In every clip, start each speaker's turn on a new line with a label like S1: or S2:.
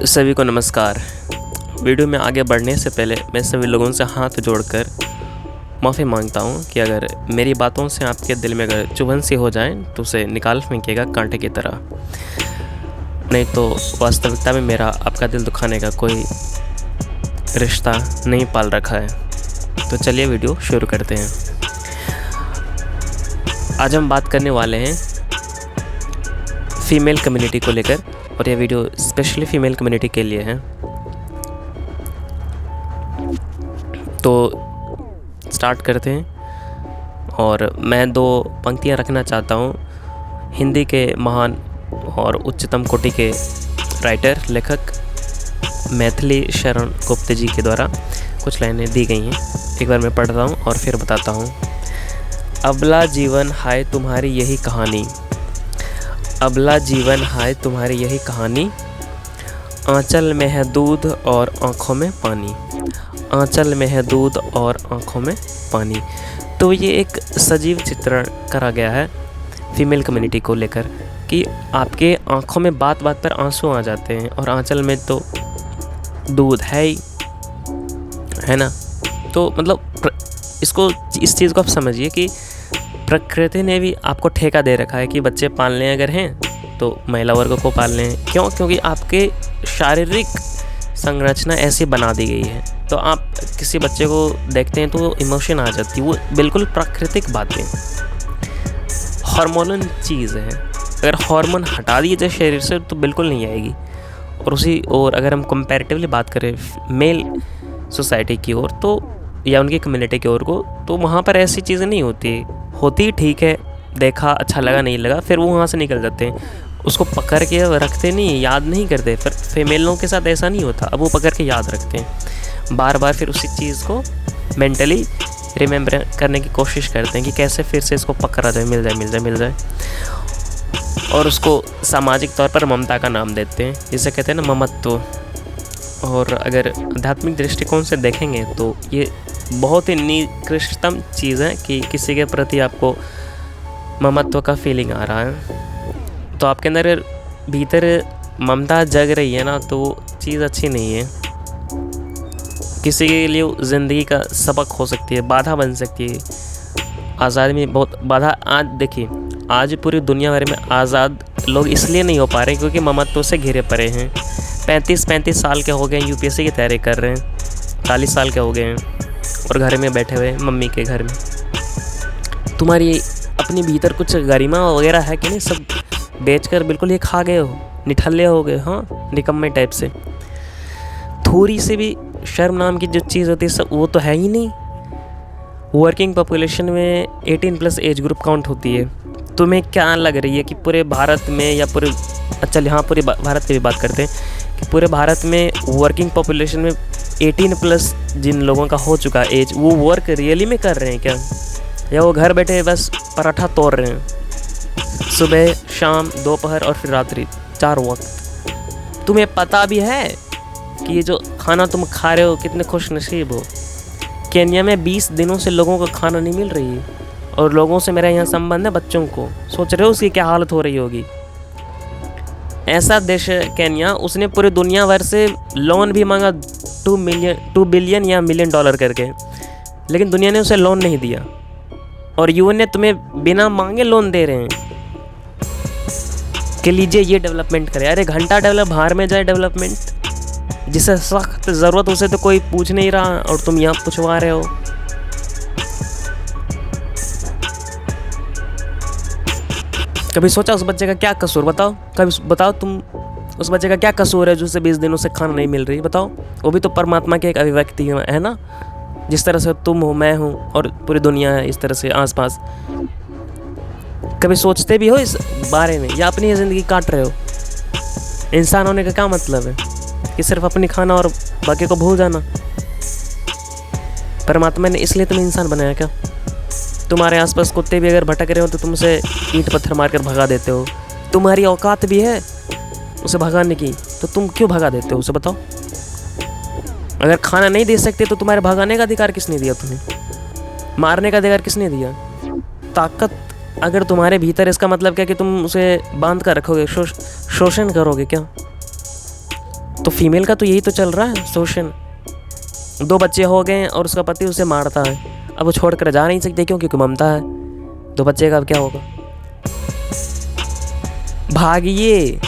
S1: सभी को नमस्कार। वीडियो में आगे बढ़ने से पहले मैं सभी लोगों से हाथ जोड़कर माफ़ी मांगता हूँ कि अगर मेरी बातों से आपके दिल में अगर चुभन सी हो जाए तो उसे निकाल फेंकिएगा कांटे की तरह। नहीं तो वास्तविकता में मेरा आपका दिल दुखाने का कोई रिश्ता नहीं पाल रखा है। तो चलिए वीडियो शुरू करते हैं। आज हम बात करने वाले हैं फ़ीमेल कम्युनिटी को लेकर, और यह वीडियो स्पेशली फ़ीमेल कम्युनिटी के लिए है। तो स्टार्ट करते हैं। और मैं दो पंक्तियां रखना चाहता हूं हिंदी के महान और उच्चतम कोटि के राइटर लेखक मैथिली शरण गुप्त जी के द्वारा कुछ लाइनें दी गई हैं। एक बार मैं पढ़ता हूं और फिर बताता हूं। अबला जीवन हाय तुम्हारी यही कहानी, अबला जीवन हाय तुम्हारी यही कहानी, आंचल में है दूध और आँखों में पानी, आंचल में है दूध और आँखों में पानी। तो ये एक सजीव चित्रण करा गया है फीमेल कम्युनिटी को लेकर कि आपके आँखों में बात बात पर आंसू आ जाते हैं और आंचल में तो दूध है ही, है ना। तो मतलब इस चीज़ को आप समझिए कि प्रकृति ने भी आपको ठेका दे रखा है कि बच्चे पालने अगर हैं तो महिला वर्ग को पालने हैं। क्यों? क्योंकि आपके शारीरिक संरचना ऐसी बना दी गई है। तो आप किसी बच्चे को देखते हैं तो इमोशन आ जाती है, वो बिल्कुल प्राकृतिक बातें, हार्मोनल चीज़ है। अगर हार्मोन हटा दिए जाए शरीर से तो बिल्कुल नहीं आएगी। और अगर हम कंपैरेटिवली बात करें मेल सोसाइटी की ओर तो, या उनकी कम्युनिटी की ओर को, तो वहाँ पर ऐसी चीज़ें नहीं होती ठीक है, देखा अच्छा लगा नहीं लगा, फिर वो वहाँ से निकल जाते हैं। उसको पकड़ के रखते नहीं, याद नहीं करते। फिर फीमेलों के साथ ऐसा नहीं होता, अब वो पकड़ के याद रखते हैं बार बार, फिर उसी चीज़ को मेंटली रिमेंबर करने की कोशिश करते हैं कि कैसे फिर से इसको पकड़ा जाए, मिल जाए। और उसको सामाजिक तौर पर ममता का नाम देते हैं, जिसे कहते हैं ना ममत्व। और अगर आध्यात्मिक दृष्टिकोण से देखेंगे तो ये बहुत ही निकृष्टतम चीज़ है कि किसी के प्रति आपको ममत्व का फीलिंग आ रहा है, तो आपके अंदर भीतर ममता जग रही है ना, तो वो चीज़ अच्छी नहीं है। किसी के लिए ज़िंदगी का सबक हो सकती है, बाधा बन सकती है। आज़ादी में बहुत बाधा। आज देखिए, आज पूरी दुनिया भर में आज़ाद लोग इसलिए नहीं हो पा रहे क्योंकि ममत्व से घिरे पड़े हैं। 35 साल के हो गए, यूपीएससी की तैयारी कर रहे हैं, 40 साल के हो गए हैं और घर में बैठे हुए मम्मी के घर में। तुम्हारी अपनी भीतर कुछ गरिमा वगैरह है कि नहीं? सब बेचकर बिल्कुल ये खा गए हो, निठल्ले हो गए, हाँ, निकम्मे टाइप से। थोड़ी सी भी शर्म नाम की जो चीज़ होती है सब वो तो है ही नहीं। वर्किंग पॉपुलेशन में 18+ एज ग्रुप काउंट होती है। तुम्हें क्या लग रही है कि पूरे भारत में या पूरे, अच्छा हाँ, पूरे भारत की भी बात करते हैं कि पूरे भारत में वर्किंग पॉपुलेशन में 18+ जिन लोगों का हो चुका एज, वो वर्क रियली में कर रहे हैं क्या, या वो घर बैठे बस पराठा तोड़ रहे हैं सुबह शाम दोपहर और फिर रात्रि 4 वक्त? तुम्हें पता भी है कि ये जो खाना तुम खा रहे हो कितने खुश नसीब हो। केन्या में 20 दिनों से लोगों को खाना नहीं मिल रही है, और लोगों से मेरा यहाँ संबंध है बच्चों को। सोच रहे हो उसकी क्या हालत हो रही होगी। ऐसा देश है केन्या, उसने पूरी दुनिया भर से लोन भी मांगा 2 बिलियन या $1 मिलियन करके, लेकिन दुनिया ने उसे लोन नहीं दिया। और यूएन ने तुम्हें बिना मांगे लोन दे रहे हैं कि लीजिए ये डेवलपमेंट करें। अरे घंटा डेवलप, बाहर में जाए डेवलपमेंट, जिसे सख्त ज़रूरत उसे तो कोई पूछ नहीं रहा और तुम यहाँ पूछवा रहे हो। कभी सोचा उस बच्चे का क्या कसूर? बताओ, कभी बताओ तुम, उस बच्चे का क्या कसूर है जो उसे 20 दिनों से खाना नहीं मिल रही? बताओ। वो भी तो परमात्मा की एक अभिव्यक्ति है ना, जिस तरह से तुम हो, मैं हूँ और पूरी दुनिया है, इस तरह से आसपास। कभी सोचते भी हो इस बारे में, या अपनी ज़िंदगी काट रहे हो? इंसान होने का क्या मतलब है कि सिर्फ अपनी खाना और बाकी को भूल जाना? परमात्मा ने इसलिए तुम्हें इंसान बनाया क्या? तुम्हारे आसपास कुत्ते भी अगर भटक रहे हो तो तुम उसे ईंट पत्थर मारकर भगा देते हो। तुम्हारी औकात भी है उसे भगाने की, तो तुम क्यों भगा देते हो उसे? बताओ। अगर खाना नहीं दे सकते तो तुम्हारे भगाने का अधिकार किसने दिया? तुम्हें मारने का अधिकार किसने दिया? ताकत अगर तुम्हारे भीतर, इसका मतलब क्या कि तुम उसे बांध कर रखोगे, शोषण करोगे क्या? तो फीमेल का तो यही तो चल रहा है शोषण। 2 बच्चे हो गए और उसका पति उसे मारता है, अब वो छोड़ कर जा नहीं सकते, क्यों? क्योंकि ममता है। 2 बच्चे का अब क्या होगा? भागिए,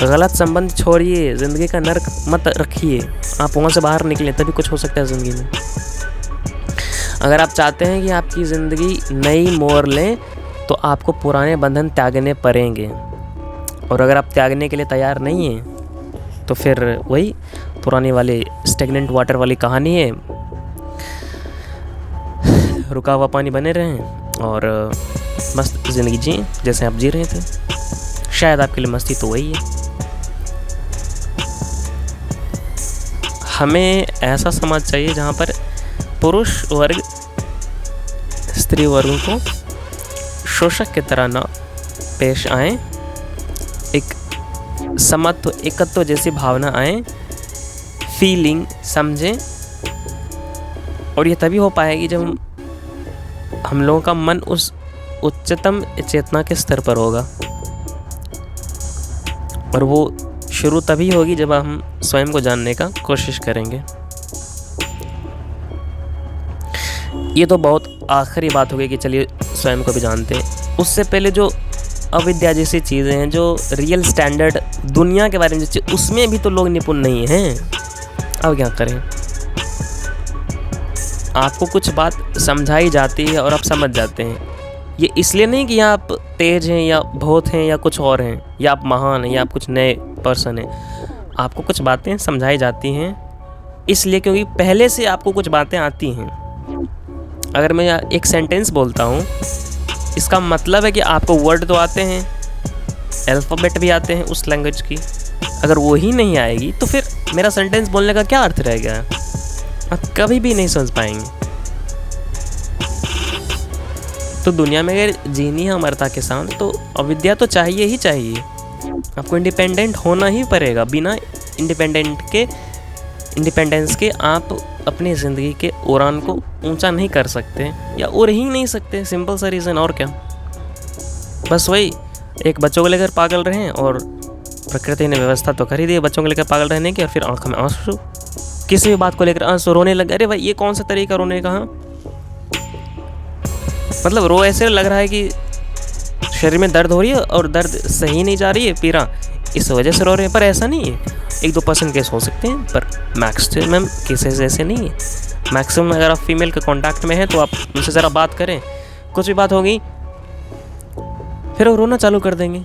S1: गलत संबंध छोड़िए, ज़िंदगी का नर्क मत रखिए, आप वहाँ से बाहर निकलें, तभी कुछ हो सकता है ज़िंदगी में। अगर आप चाहते हैं कि आपकी ज़िंदगी नई मोड़ लें तो आपको पुराने बंधन त्यागने पड़ेंगे, और अगर आप त्यागने के लिए तैयार नहीं हैं तो फिर वही पुरानी वाली स्टेगनेंट वाटर वाली कहानी है, रुका हुआ पानी बने रहें और मस्त ज़िंदगी जिए जैसे आप जी रहे थे। शायद आपके लिए मस्ती तो वही है। हमें ऐसा समाज चाहिए जहाँ पर पुरुष वर्ग स्त्री वर्ग को शोषक की तरह ना पेश आए, एक समत्व एकत्व जैसी भावना आए, फीलिंग समझें, और ये तभी हो पाएगी जब हम लोगों का मन उस उच्चतम चेतना के स्तर पर होगा, और वो शुरू तभी होगी जब हम स्वयं को जानने का कोशिश करेंगे। ये तो बहुत आखिरी बात हो गई कि चलिए स्वयं को भी जानते हैं। उससे पहले जो अविद्या जैसी चीज़ें हैं, जो रियल स्टैंडर्ड दुनिया के बारे में, उसमें भी तो लोग निपुण नहीं हैं। अब क्या करें? आपको कुछ बात समझाई जाती है और आप समझ जाते हैं। ये इसलिए नहीं कि आप तेज हैं या बहुत हैं या कुछ और हैं, या आप महान हैं या आप कुछ नए पर्सन हैं। आपको कुछ बातें समझाई जाती हैं इसलिए क्योंकि पहले से आपको कुछ बातें आती हैं। अगर मैं एक सेंटेंस बोलता हूँ, इसका मतलब है कि आपको वर्ड तो आते हैं, अल्फ़ाबेट भी आते हैं उस लैंग्वेज की। अगर वो ही नहीं आएगी तो फिर मेरा सेंटेंस बोलने का क्या अर्थ रह गया? आप कभी भी नहीं समझ पाएंगे। तो दुनिया में अगर जीनी है अमरता के साथ तो अविद्या तो चाहिए ही चाहिए। आपको इंडिपेंडेंट होना ही पड़ेगा। बिना इंडिपेंडेंस के आप अपनी ज़िंदगी के उड़ान को ऊंचा नहीं कर सकते या उड़ ही नहीं सकते। सिंपल सा रीज़न, और क्या। बस वही, एक बच्चों को लेकर पागल रहें, और प्रकृति ने व्यवस्था तो कर ही दी बच्चों को लेकर पागल रहने की, और फिर आँख में आंसू, किसी भी बात को लेकर आंसू, रोने लगे। अरे भाई, ये कौन सा तरीका रोने का? मतलब रो ऐसे लग रहा है कि शरीर में दर्द हो रही है और दर्द सही नहीं जा रही है, पीड़ा, इस वजह से रो रहे हैं। पर ऐसा नहीं है। 1-2% केस हो सकते हैं, पर मैक्सिमम केसेस ऐसे नहीं है। मैक्सिमम अगर आप फीमेल के कांटेक्ट में हैं तो आप उनसे ज़रा बात करें, कुछ भी बात होगी फिर वो रोना चालू कर देंगे।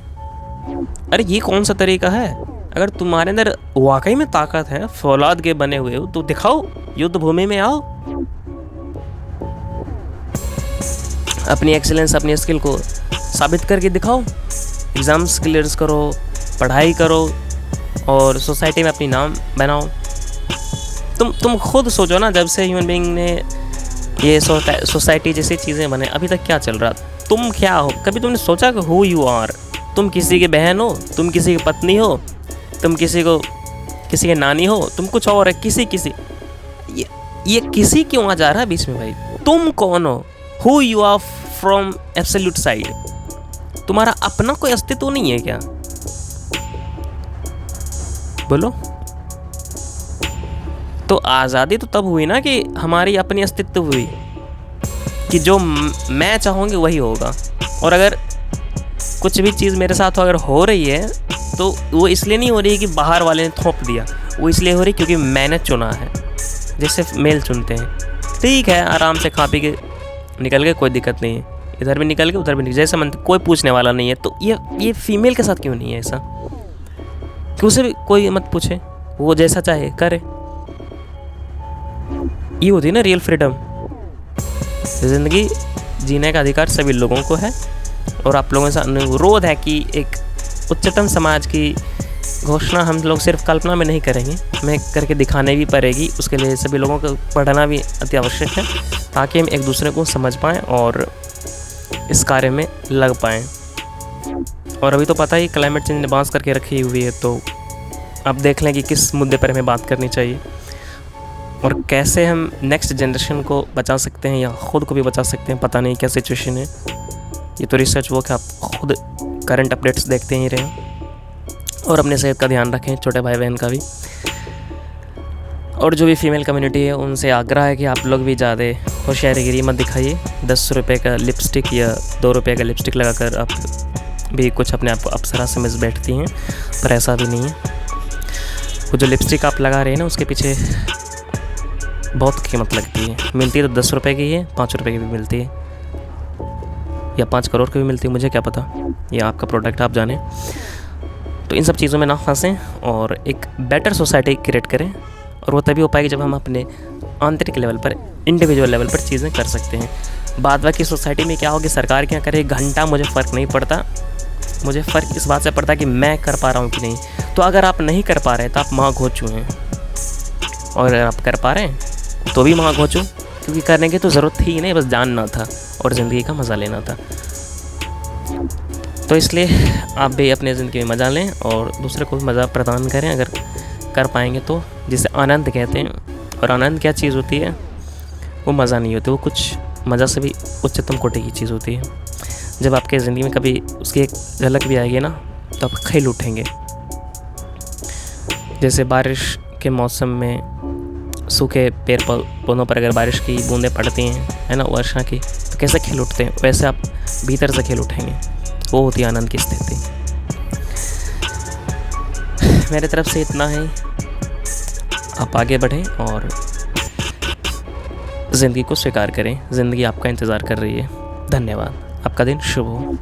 S1: अरे ये कौन सा तरीका है? अगर तुम्हारे अंदर वाकई में ताकत है, फौलाद के बने हुए हो, तो दिखाओ, युद्ध भूमि में आओ, अपनी एक्सीलेंस, अपनी स्किल को साबित करके दिखाओ। एग्ज़ाम्स क्लियर करो, पढ़ाई करो, और सोसाइटी में अपनी नाम बनाओ। तुम खुद सोचो ना, जब से ह्यूमन बीइंग ने ये सोसाइटी जैसी चीज़ें बने, अभी तक क्या चल रहा? तुम क्या हो? कभी तुमने सोचा कि हु यू आर? तुम किसी की बहन हो, तुम किसी की पत्नी हो, तुम किसी के नानी हो, तुम कुछ और है, किसी ये किसी क्यों आ जा रहा है बीच में भाई? तुम कौन हो? Who are you from absolute side? तुम्हारा अपना कोई अस्तित्व नहीं है क्या? बोलो। तो आज़ादी तो तब हुई ना कि हमारी अपनी अस्तित्व हुई, कि जो मैं चाहूँगी वही होगा। और अगर कुछ भी चीज़ मेरे साथ अगर हो रही है तो वो इसलिए नहीं हो रही है कि बाहर वाले ने थोप दिया, वो इसलिए हो रही क्योंकि मैंने चुना है। जैसे मेल चुनते हैं, ठीक है, आराम से खा पी के निकल गए, कोई दिक्कत नहीं है, इधर भी निकल गए उधर भी निकल, जैसे मन, कोई पूछने वाला नहीं है। तो ये फीमेल के साथ क्यों नहीं है ऐसा कि उसे भी कोई मत पूछे, वो जैसा चाहे करे? ये होती है ना रियल फ्रीडम। ज़िंदगी जीने का अधिकार सभी लोगों को है, और आप लोगों से अनुरोध है कि एक उच्चतम समाज की घोषणा हम लोग सिर्फ कल्पना में नहीं करेंगे, हमें करके दिखाने भी पड़ेगी। उसके लिए सभी लोगों को पढ़ना भी अति आवश्यक है, ताकि हम एक दूसरे को समझ पाएँ और इस कार्य में लग पाएँ। और अभी तो पता ही क्लाइमेट चेंज ने बांस करके रखी हुई है, तो अब देख लें कि किस मुद्दे पर हमें बात करनी चाहिए और कैसे हम नेक्स्ट जनरेशन को बचा सकते हैं या ख़ुद को भी बचा सकते हैं। पता नहीं क्या सिचुएशन है, ये तो रिसर्च वर्क है, आप खुद करंट अपडेट्स देखते ही रहें। और अपने सेहत का ध्यान रखें, छोटे भाई बहन का भी। और जो भी फीमेल कम्युनिटी है उनसे आग्रह है कि आप लोग भी ज़्यादा होशियारीगिरी मत दिखाइए। 10 रुपये का लिपस्टिक या 2 रुपये का लिपस्टिक लगाकर आप भी कुछ अपने आप को अप्सरा समझ बैठती हैं, पर ऐसा भी नहीं है। वो जो लिपस्टिक आप लगा रहे हैं ना, उसके पीछे बहुत कीमत लगती है। मिलती है तो 10 रुपये की है, 5 रुपये की भी मिलती है, या 5 करोड़ की भी मिलती है, मुझे क्या पता, ये आपका प्रोडक्ट आप जाने। तो इन सब चीज़ों में ना फंसें और एक बेटर सोसाइटी क्रिएट करें। और वो तभी हो पाएगी जब हम अपने आंतरिक लेवल पर, इंडिविजुअल लेवल पर चीज़ें कर सकते हैं। बाद बाकी सोसाइटी में क्या होगी, सरकार क्या करे, घंटा मुझे फ़र्क नहीं पड़ता। मुझे फ़र्क इस बात से पड़ता है कि मैं कर पा रहा हूँ कि नहीं। तो अगर आप नहीं कर पा रहे तो आप माँ घोचू हैं, और अगर आप कर पा रहे हैं तो भी माँ घोचू, क्योंकि करने की तो ज़रूरत थी ही नहीं, बस जानना था और ज़िंदगी का मज़ा लेना था। तो इसलिए आप भी अपने ज़िंदगी में मज़ा लें और दूसरे को मज़ा प्रदान करें अगर कर पाएंगे तो, जिसे आनंद कहते हैं। और आनंद क्या चीज़ होती है, वो मज़ा नहीं होती, वो कुछ मज़ा से भी उच्चतम कोटि की चीज़ होती है। जब आपके ज़िंदगी में कभी उसकी एक झलक भी आएगी ना, तो आप खेल उठेंगे। जैसे बारिश के मौसम में सूखे पेड़ पौधों पर अगर बारिश की बूंदें पड़ती हैं, है ना, वर्षा की, तो कैसे खेल उठते हैं, वैसे आप भीतर से खेल उठेंगे। वो होती है आनंद की स्थिति। मेरे तरफ से इतना है, आप आगे बढ़ें और ज़िंदगी को स्वीकार करें। ज़िंदगी आपका इंतज़ार कर रही है। धन्यवाद। आपका दिन शुभ हो।